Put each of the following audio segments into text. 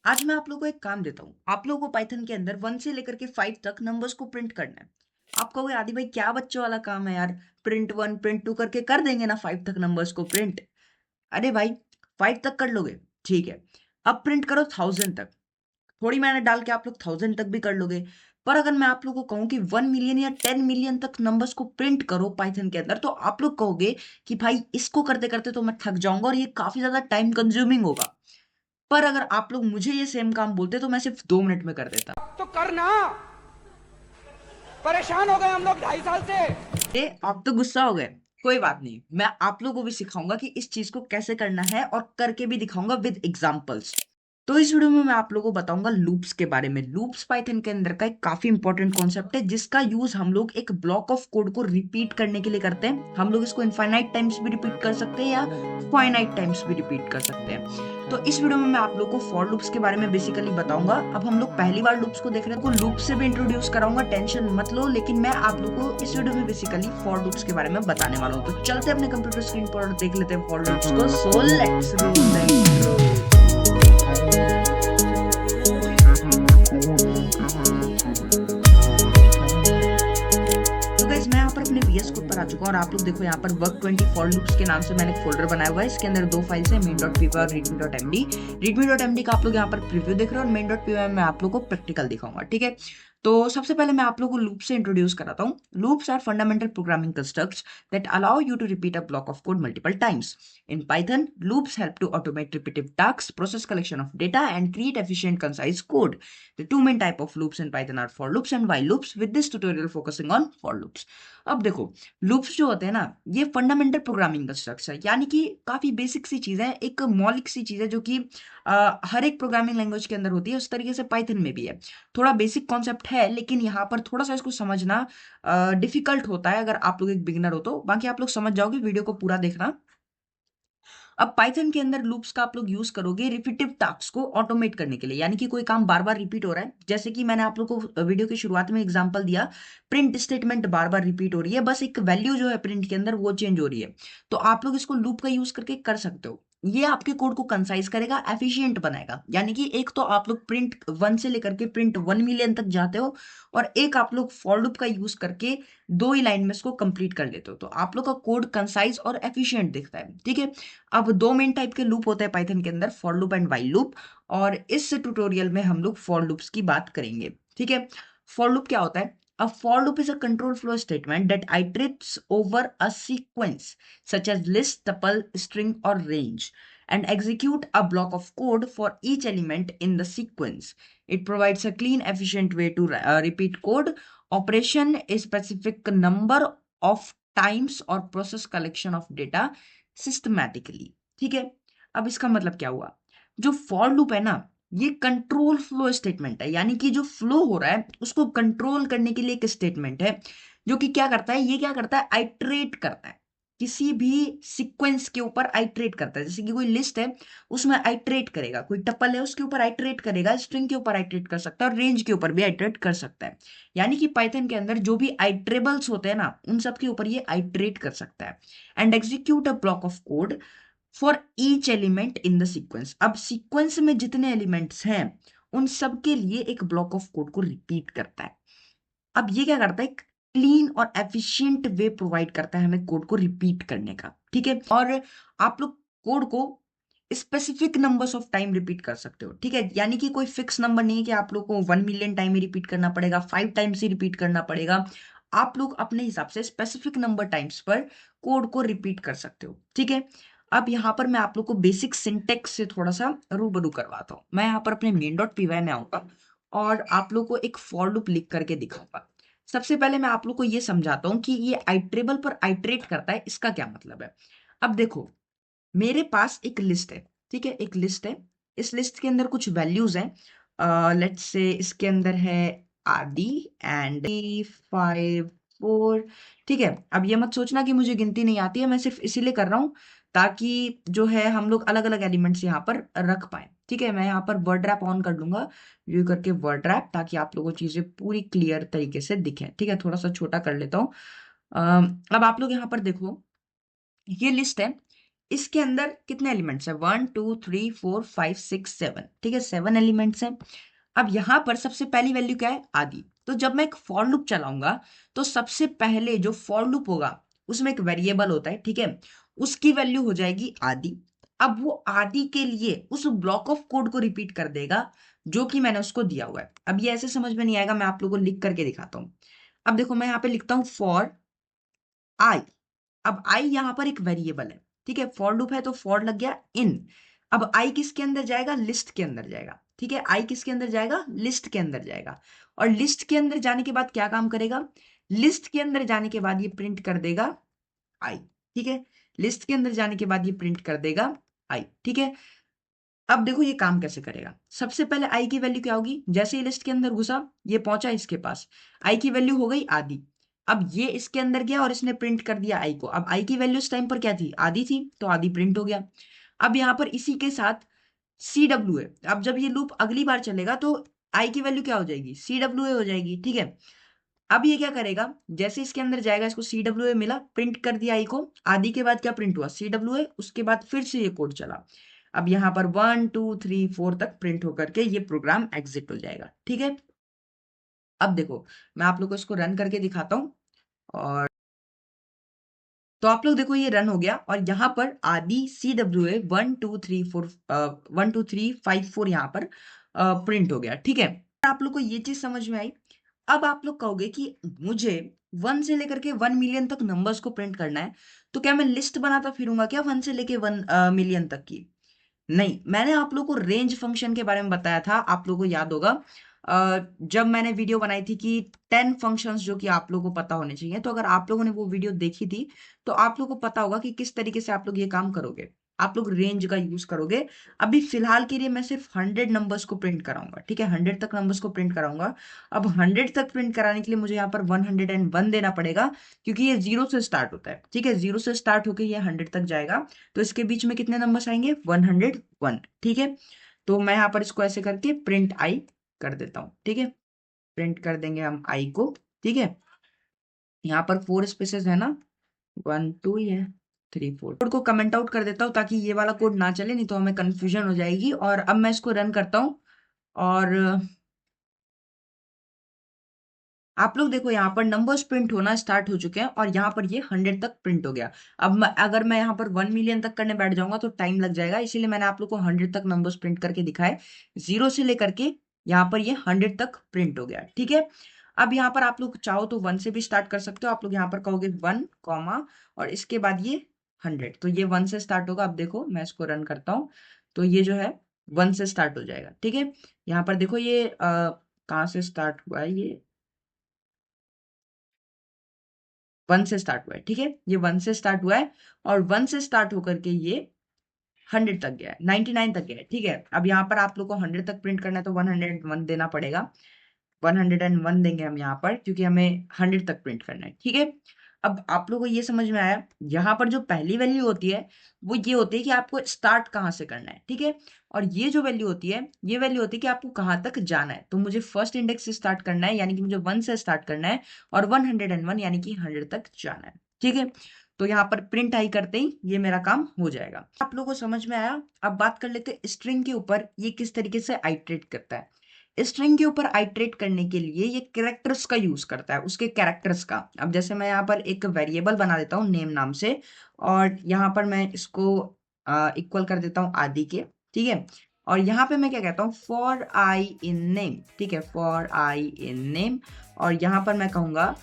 आज मैं आप लोगों को एक काम देता हूँ। आप लोगों को पाइथन के अंदर 1 से लेकर के 5 तक नंबर्स को प्रिंट करना है। आप कहोगे आदि भाई क्या बच्चों वाला काम है यार, प्रिंट 1 प्रिंट 2 करके कर देंगे ना 5 तक नंबर्स को प्रिंट। अरे भाई 5 तक कर लोगे, ठीक है। अब प्रिंट करो 1000 तक। थोड़ी मेहनत डाल के आप लोग 1000 तक भी कर लोगे। पर अगर मैं आप लोगों को कहूँ कि 1 मिलियन या 10 मिलियन तक नंबर्स को प्रिंट करो पाइथन के अंदर, तो आप लोग कहोगे कि भाई इसको करते करते तो मैं थक जाऊंगा और ये काफी ज्यादा टाइम कंज्यूमिंग होगा। पर अगर आप लोग मुझे ये सेम काम बोलते तो मैं सिर्फ 2 मिनट में कर देता। तो करना। परेशान हो गए हम लोग 2.5 साल से। आप तो गुस्सा हो गए। कोई बात नहीं, मैं आप लोगों को भी सिखाऊंगा कि इस चीज को कैसे करना है और करके भी दिखाऊंगा विद एग्जांपल्स। तो इस वीडियो में मैं आप लोगों को बताऊंगा लूप्स के बारे में। लूप्स पाइथन के अंदर का एक काफी इंपॉर्टेंट कॉन्सेप्ट है जिसका यूज हम लोग एक ब्लॉक ऑफ कोड को रिपीट करने के लिए करते हैं। हम लोग इसको इनफाइनाइट टाइम्स भी रिपीट कर सकते हैं या फाइनाइट टाइम्स भी रिपीट कर सकते हैं। तो इस वीडियो में मैं आप लोग को फॉर लूप्स के बारे में बेसिकली बताऊंगा। अब हम लोग पहली बार लूप्स को देख रहे हैं तो लूप से भी इंट्रोड्यूस कराऊंगा, टेंशन मत लो। लेकिन मैं आप लोग को इस वीडियो में बेसिकली फॉर लूप्स के बारे में बताने वाला हूँ। तो चलते अपने कंप्यूटर स्क्रीन पर और देख लेते हैं फॉर लूप्स को। So let's roll the intro. तो गाइस मैं यहाँ पर अपने VS कोड पर आ चुका हूँ और आप लोग देखो यहाँ पर वर्क 20 फॉर लूप्स के नाम से मैंने एक फोल्डर बनाया हुआ है। इसके अंदर दो फाइल्स है, main.py और readme.md। readme.md का आप लोग यहाँ पर प्रीव्यू देख रहे हो और main.py में मैं आप लोग को प्रैक्टिकल दिखाऊंगा, ठीक है। तो सबसे पहले मैं आप लोग को लूप से इंट्रोड्यूस कराता हूँ। Loops are fundamental programming constructs that allow you to repeat a block of code multiple times. In Python, loops help to automate repetitive tasks, process collection of data, and create efficient, concise code. The two main type of loops in Python are for loops and while loops. With this tutorial focusing on for loops. अब देखो, loops जो होते हैं ना, ये fundamental programming constructs है, यानी कि काफी बेसिक सी चीज है, एक मौलिक सी चीज है जो कि हर एक प्रोग्रामिंग लैंग्वेज के अंदर होती है। उस तरीके से पाइथन में भी है। थोड़ा बेसिक कॉन्सेप्ट है लेकिन यहाँ पर थोड़ा सा इसको समझना डिफिकल्ट होता है अगर आप लोग एक बिगिनर हो तो। बाकी आप लोग समझ जाओगे, वीडियो को पूरा देखना। अब पाइथन के अंदर लूप्स का आप लोग यूज करोगे रिपीटिव टास्क को ऑटोमेट करने के लिए, यानी कि कोई काम बार बार रिपीट हो रहा है। जैसे कि मैंने आप लोग को वीडियो की शुरुआत में एग्जांपल दिया, प्रिंट स्टेटमेंट बार बार रिपीट हो रही है, बस एक वैल्यू जो है प्रिंट के अंदर वो चेंज हो रही है। तो आप लोग इसको लूप का यूज करके कर सकते हो। ये आपके कोड को कंसाइज करेगा, एफिशिएंट बनाएगा। यानी कि एक तो आप लोग प्रिंट 1 से लेकर के प्रिंट 1 मिलियन तक जाते हो और एक आप लोग फॉर लूप का यूज करके 2 ही लाइन में इसको कंप्लीट कर लेते हो। तो आप लोग का कोड कंसाइज और एफिशिएंट दिखता है, ठीक है। अब दो मेन टाइप के लूप होते हैं पाइथन के अंदर, for loop and while loop. और इस ट्यूटोरियल में हम लोग फॉर लूप्स की बात करेंगे, ठीक है। फॉर लूप क्या होता है? A for loop is a control flow statement that iterates over a sequence such as list, tuple, string, or range and execute a block of code for each element in the sequence. It provides a clean, efficient way to repeat code, operation a specific number of times or process collection of data systematically. ठीक है। अब इसका मतलब क्या हुआ? जो for loop है ना, ये कंट्रोल फ्लो स्टेटमेंट है, यानी कि जो फ्लो हो रहा है उसको कंट्रोल करने के लिए एक स्टेटमेंट है जो कि क्या करता है, ये क्या करता है, आइट्रेट करता है। किसी भी सीक्वेंस के ऊपर आइट्रेट करता है। जैसे कि कोई लिस्ट है उसमें आइट्रेट करेगा, कोई टपल है उसके ऊपर आइट्रेट करेगा, स्ट्रिंग के ऊपर आइट्रेट कर सकता है और रेंज के ऊपर भी आइट्रेट कर सकता है। यानी कि पाइथन के अंदर जो भी आइट्रेबल्स होते हैं ना, उन सब के ऊपर ये आइट्रेट कर सकता है। And execute a block of code for each element in the sequence. अब सीक्वेंस में जितने एलिमेंट्स हैं उन सब के लिए एक ब्लॉक ऑफ कोड को रिपीट करता है। अब ये क्या करता है, क्लीन और एफिशिएंट वे प्रोवाइड करता है हमें कोड को रिपीट करने का, ठीक है। और आप लोग कोड को specific numbers of time repeat कर सकते हो, ठीक है। यानी कि कोई फिक्स नंबर नहीं है कि आप लोग को 1 मिलियन टाइम ही रिपीट करना पड़ेगा, 5 टाइम्स ही रिपीट करना पड़ेगा। आप लोग अपने हिसाब से स्पेसिफिक नंबर टाइम्स पर कोड को रिपीट कर सकते हो, ठीक है। अब यहाँ पर मैं आप लोग को बेसिक सिंटेक्स से थोड़ा सा रूबरू करवाता हूँ। मैं यहाँ पर अपने main.py में आऊंगा और आप लोग को एक फॉर लूप लिख करके दिखाऊंगा। सबसे पहले मैं आप लोग को ये समझाता हूँ कि ये आइट्रेबल पर आइट्रेट करता है, इसका क्या मतलब है। अब देखो, मेरे पास एक लिस्ट है, ठीक है, एक लिस्ट है। इस लिस्ट के अंदर कुछ वैल्यूज हैं। लेट्स से इसके अंदर है आदि एंड 5 4, ठीक है। अब ये मत सोचना कि मुझे गिनती नहीं आती है, मैं सिर्फ इसीलिए कर रहा हूँ ताकि जो है हम लोग अलग अलग एलिमेंट्स यहाँ पर रख पाए, ठीक है। मैं यहाँ पर वर्ड रैप ऑन कर लूंगा, व्यू करके वर्ड रैप, ताकि आप लोगों को चीजें पूरी क्लियर तरीके से दिखे, ठीक है। थोड़ा सा छोटा कर लेता हूँ। अब आप लोग यहाँ पर देखो, ये लिस्ट है। इसके अंदर कितने एलिमेंट्स है, 1 2 3 4 5 6 7, ठीक है, 7 एलिमेंट्स हैं। अब यहां पर सबसे पहली वैल्यू क्या है, आदि। तो जब मैं एक फॉर लूप चलाऊंगा तो सबसे पहले जो फॉर लूप होगा उसमें एक वेरिएबल होता है, ठीक है, उसकी वैल्यू हो जाएगी आदि। अब वो आदि के लिए उस ब्लॉक ऑफ कोड को रिपीट कर देगा जो कि मैंने उसको दिया हुआ है। अब ये ऐसे समझ में नहीं आएगा, मैं आप लोगों को लिख करके दिखाता हूं। अब देखो मैं यहाँ पे लिखता हूं फॉर आई। अब आई यहां पर एक वेरिएबल है, ठीक है, फॉर लूप है तो फॉर लग गया इन। अब आई किसके अंदर जाएगा, लिस्ट के अंदर जाएगा, ठीक है, आई किसके अंदर जाएगा, लिस्ट के अंदर जाएगा। और लिस्ट के अंदर जाने के बाद क्या काम करेगा, लिस्ट के अंदर जाने के बाद ये प्रिंट कर देगा आई, ठीक है, लिस्ट के अंदर जाने के बाद ये प्रिंट कर देगा आई, ठीक है। अब देखो ये काम कैसे करेगा। सबसे पहले आई की वैल्यू क्या होगी, जैसे ही लिस्ट के अंदर घुसा ये पहुंचा इसके पास, आई की वैल्यू हो गई आदि। अब ये इसके अंदर गया और इसने प्रिंट कर दिया आई को। अब आई की वैल्यू इस टाइम पर क्या थी, आदि थी, तो आदि प्रिंट हो गया। अब यहाँ पर इसी के साथ सी डब्ल्यू ए, अब जब ये लूप अगली बार चलेगा तो आई की वैल्यू क्या हो जाएगी, सी डब्ल्यू ए हो जाएगी, ठीक है। अब ये क्या करेगा, जैसे इसके अंदर जाएगा, इसको सी डब्ल्यू ए मिला, प्रिंट कर दिया आई को, आदि के बाद क्या प्रिंट हुआ, सी डब्ल्यू ए, उसके बाद फिर से ये कोड चला। अब यहाँ पर 1 2 3 4 तक प्रिंट होकर के ये प्रोग्राम एग्जिट हो जाएगा, ठीक है। अब देखो मैं आप लोग को इसको रन करके दिखाता हूँ। और तो आप लोग देखो ये रन हो गया और यहाँ पर आदि सी डब्ल्यू ए 1 2 3 4 1 2 3 5 4 यहाँ पर प्रिंट हो गया, ठीक है। आप लोग को ये चीज समझ में आई। अब आप लोग कहोगे कि मुझे 1 से लेकर के 1 मिलियन तक नंबर्स को प्रिंट करना है, तो क्या मैं लिस्ट बनाता फिरूंगा क्या 1 से लेके 1 मिलियन तक की? नहीं, मैंने आप लोगों को रेंज फंक्शन के बारे में बताया था, आप लोगों को याद होगा जब मैंने वीडियो बनाई थी कि 10 फंक्शंस जो कि आप लोगों को पता होने चाहिए। तो अगर आप लोगों ने वो वीडियो देखी थी तो आप लोगों को पता होगा कि किस तरीके से आप लोग ये काम करोगे, आप लोग रेंज का यूज करोगे। अभी फिलहाल के लिए मैं सिर्फ 100 नंबर्स को प्रिंट कराऊंगा, ठीक है, 100 तक नंबर्स को प्रिंट कराऊंगा। अब 100 तक प्रिंट कराने के लिए मुझे यहाँ पर 101 देना पड़ेगा, क्योंकि ये 0 से स्टार्ट होता है, ठीक है, 0 से स्टार्ट होकर ये 100 तक जाएगा। तो इसके बीच में कितने नंबर्स आएंगे, 101, ठीक है। तो मैं यहाँ पर इसको ऐसे करके प्रिंट आई कर देता हूँ, ठीक है, प्रिंट कर देंगे हम आई को, ठीक है। यहाँ पर 4 स्पेसेस है ना, 1 2 ही है, 3 4। कोड को कमेंट आउट कर देता हूँ ताकि ये वाला कोड ना चले, नहीं तो हमें कंफ्यूजन हो जाएगी। और अब मैं इसको रन करता हूँ और आप लोग देखो यहाँ पर नंबर्स प्रिंट होना स्टार्ट हो चुके हैं और यहाँ पर ये 100 तक प्रिंट हो गया। अब अगर मैं यहाँ पर 1 मिलियन तक करने बैठ जाऊंगा तो टाइम लग जाएगा, इसीलिए मैंने आप लोग को 100 तक नंबर्स प्रिंट करके दिखाए। 0 से लेकर के यहाँ पर ये 100 तक प्रिंट हो गया, ठीक है। अब यहाँ पर आप लोग चाहो तो 1 से भी स्टार्ट कर सकते हो। आप लोग यहाँ पर कहोगे 1 कॉमा और इसके बाद ये 100, तो ये 1 से स्टार्ट होगा। अब देखो मैं इसको रन करता हूँ तो ये जो है 1 से स्टार्ट हो जाएगा, ठीक है। यहाँ पर देखो ये कहाँ से स्टार्ट हुआ है, ये 1 से स्टार्ट हुआ है, ठीक है, ये 1 से स्टार्ट हुआ है और 1 से स्टार्ट होकर के ये 100 तक गया है, 99 तक गया है, ठीक है। अब यहाँ पर आप लोग को 100 तक प्रिंट करना है तो 101 देना पड़ेगा, 101 देंगे हम यहाँ पर, क्योंकि हमें 100 तक प्रिंट करना है, ठीक है। अब आप लोगों को ये समझ में आया, यहाँ पर जो पहली वैल्यू होती है वो ये होती है कि आपको स्टार्ट कहाँ से करना है, ठीक है। और ये जो वैल्यू होती है, ये वैल्यू होती है कि आपको कहाँ तक जाना है। तो मुझे फर्स्ट इंडेक्स से स्टार्ट करना है, यानी कि मुझे 1 से स्टार्ट करना है, और 101 यानी कि 100 तक जाना है, ठीक है। तो यहाँ पर प्रिंट आई करते ही ये मेरा काम हो जाएगा। आप लोगों को समझ में आया। अब बात कर लेते हैं स्ट्रिंग के ऊपर ये किस तरीके से आइटरेट करता है। स्ट्रिंग के ऊपर आइटरेट करने के लिए ये कैरेक्टर्स का यूज करता है, उसके कैरेक्टर्स का। अब जैसे मैं यहाँ पर एक वेरिएबल बना देता हूँ नेम नाम से, और यहाँ पर मैं इसको इक्वल कर देता हूँ आदि के, ठीक है। और यहाँ पे मैं क्या कहता हूँ, फॉर आई इन नेम, ठीक है, फॉर आई इन नेम। और यहाँ पर मैं कहूँगा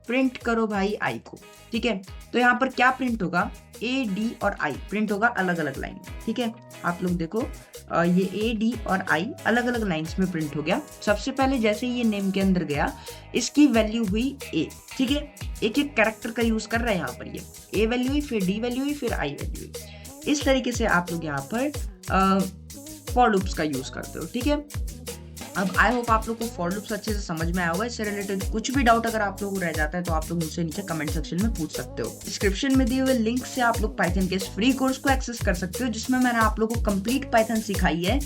प्रिंट करो भाई आई को, ठीक है। तो यहाँ पर क्या प्रिंट होगा, ए डी और आई प्रिंट होगा अलग अलग लाइन, ठीक है। आप लोग देखो ये ए डी और आई अलग अलग लाइंस में प्रिंट हो गया। सबसे पहले जैसे ये नेम के अंदर गया, इसकी वैल्यू हुई ए, ठीक है। एक एक कैरेक्टर का यूज कर रहा है यहाँ पर, ये ए वैल्यू हुई, फिर डी वैल्यू हुई, फिर आई वैल्यू हुई। इस तरीके से आप लोग यहाँ पर फॉर लूप्स का यूज करते हो, ठीक है। अब आई होप आप लोग को फॉर लूप्स अच्छे से समझ में आया होगा। इससे रिलेटेड कुछ भी डाउट अगर आप लोगों को रह जाता है तो आप लोग मुझसे नीचे कमेंट सेक्शन में पूछ सकते हो। डिस्क्रिप्शन में दिए हुए लिंक से आप लोग पाइथन के इस फ्री कोर्स को एक्सेस कर सकते हो, जिसमें मैंने आप लोगों को कंप्लीट पाइथन सिखाई है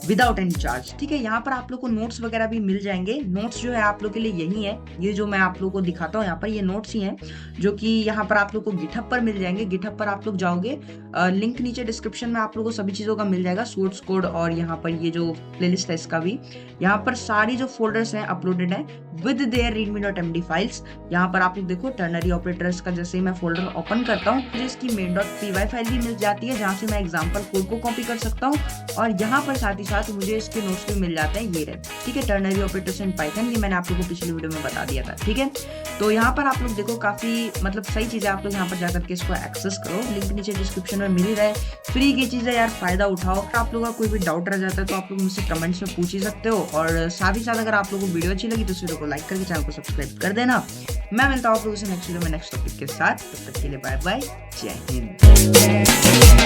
विदाउट एनी चार्ज। ठीक है, यहाँ पर आप लोग को नोट्स वगैरह भी मिल जाएंगे। नोट्स जो है आप लोग के लिए यही है, ये जो मैं आप लोग को दिखाता हूँ यहाँ पर, ये नोट्स ही हैं जो कि यहाँ पर आप लोग को गिटहब पर मिल जाएंगे। गिटहब पर आप लोग जाओगे, लिंक नीचे डिस्क्रिप्शन में आप लोग को सभी चीज़ों का मिल जाएगा, सोर्स कोड और यहाँ पर ये जो प्लेलिस्ट है इसका भी। यहाँ पर सारी जो फोल्डर्स हैं अपलोडेड हैं विद देयर readme.md फाइल्स। यहाँ पर आप लोग देखो टर्नरी ऑपरेटर्स का जैसे ही मैं फोल्डर ओपन करता हूँ मुझे इसकी main.py फाइल भी मिल जाती है जहाँ से मैं एग्जाम्पल कोड को कॉपी कर सकता हूँ, और यहाँ पर साथ ही साथ मुझे इसके नोट्स भी मिल जाते हैं, ये रहे। ठीक है, टर्नरी ऑपरेटर्स इन पाइथन, ये मैंने आप लोगों को पिछली वीडियो में बता दिया था। ठीक है, तो यहाँ पर आप लोग देखो काफी मतलब सही चीज है, आप लोग यहाँ पर जाकर के इसको एक्सेस करो, लिंक नीचे डिस्क्रिप्शन में मिल ही रहा है, फ्री की चीज है यार, फायदा उठाओ। आप लोगों का कोई भी डाउट रह जाता है तो आप लोग मुझसे कमेंट्स में पूछ ही सकते हो, और साथ ही साथ अगर आप लोगों को वीडियो अच्छी लगी तो इस वीडियो को लाइक करके चैनल को सब्सक्राइब कर देना। मैं मिलता हूँ आप लोगों से नेक्स्ट वीडियो में नेक्स्ट टॉपिक के साथ, तब तक के लिए बाय बाय, जय हिंद।